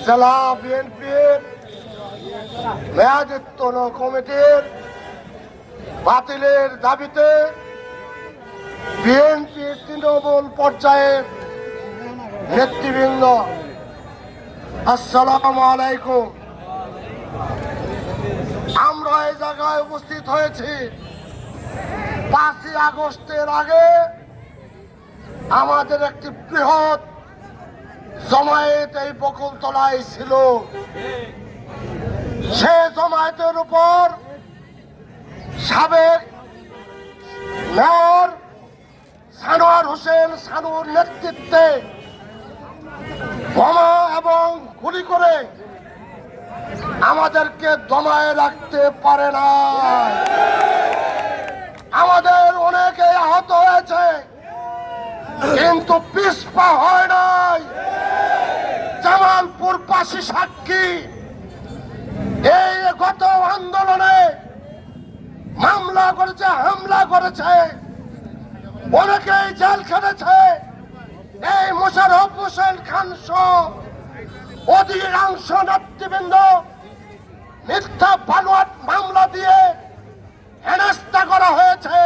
জেলা বিএনপির মেয়াদোত্তীর্ণ কমিটির বাতিলের দাবিতে বিএনপির তৃণমূল পর্যায়ের নেতৃবৃন্দ, আসসালামু আলাইকুম। আমরা এই জায়গায় উপস্থিত হয়েছি 5ই আগস্টের আগে আমাদের একটি বৃহৎ জমায়েত এই বকুলতলায় ছিল। সে জমায়েতের উপর সাবেক মেয়র সানোয়ার হোসেন সানুর নেতৃত্বে বোমা এবং গুলি করে আমাদেরকে দমায়ে রাখতে পারে না। আমাদের অনেকে আহত হয়েছে, কিন্তু পিছপা হয় নাই। জামালপুরবাসী সাক্ষী, এই গত আন্দোলনে মামলা করেছে, হামলা করেছে, অনেকেই জেল খেটেছে। এই মোশাররফ হোসেন খান সহ অধিকাংশ নেতৃবৃন্দ মিথ্যা বানোয়াট মামলা দিয়ে হেনস্থা করা হয়েছে।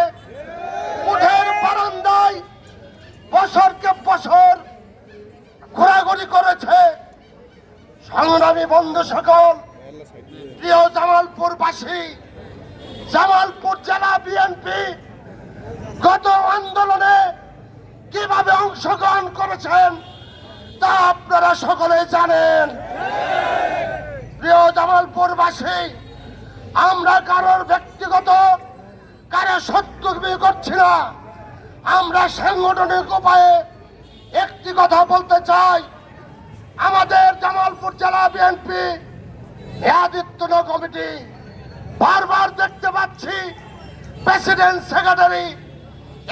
উঠের বারান্দায় বছরকে বছর ঘোরাঘুরি করেছে। সংগ্রামী বন্ধু সকল, প্রিয় জামালপুরবাসী, জামালপুর জেলা বিএনপি গত আন্দোলনে কিভাবে অংশগ্রহণ করেছেন তা আপনারা সকলে জানেন। প্রিয় জামালপুরবাসী, আমরা কারোর ব্যক্তিগত কারো শত্রুতা করছি না। আমরা সাংগঠনিক উপায়ে একটি কথা বলতে চাই। আমাদের জামালপুর জেলা বিএনপি মেয়াদোত্তীর্ণ কমিটি বারবার দেখতে পাচ্ছি প্রেসিডেন্ট সেক্রেটারি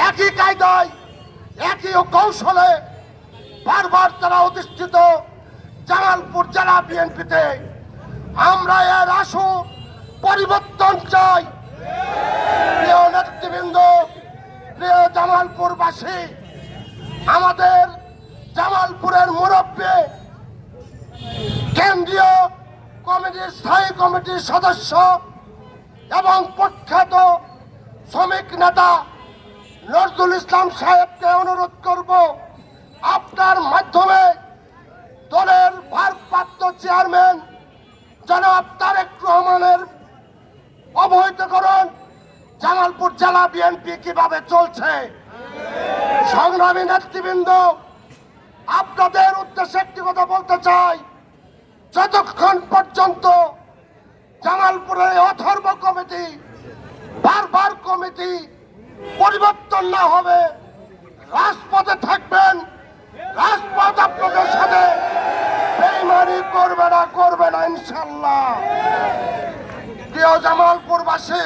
একই কায়দায় একই কৌশলে বারবার তারা অধিষ্ঠিত জামালপুর জেলা বিএনপিতে। আমরা এর আশু পরিবর্তন চাই। প্রিয় নেতৃবৃন্দ, প্রিয় জামালপুরবাসী, আমাদের জামালপুরের মুরব্বী, কেন্দ্রীয় কমিটির স্থায়ী কমিটির সদস্য এবং প্রখ্যাত শ্রমিক নেতা নজরুল ইসলাম সাহেবকে অনুরোধ করব, আপনার মাধ্যমে দলের ভারপ্রাপ্ত চেয়ারম্যান জনাব তারেক রহমানের অবহিত করুন জামালপুর জেলা বিএনপি কিভাবে চলছে। সংগ্রামী নেতৃবৃন্দ, আপনাদের উদ্দেশ্যে একটি কথা বলতে চাই। যতক্ষণ পর্যন্ত জামালপুরের অথর্ব কমিটি বারবার কমিটি পরিবর্তন না হবে, রাজপথে থাকবেন। রাজপথ আপনাদের সাথে বেইমানি করবে না ইনশাল্লাহ। প্রিয় জামালপুরবাসী,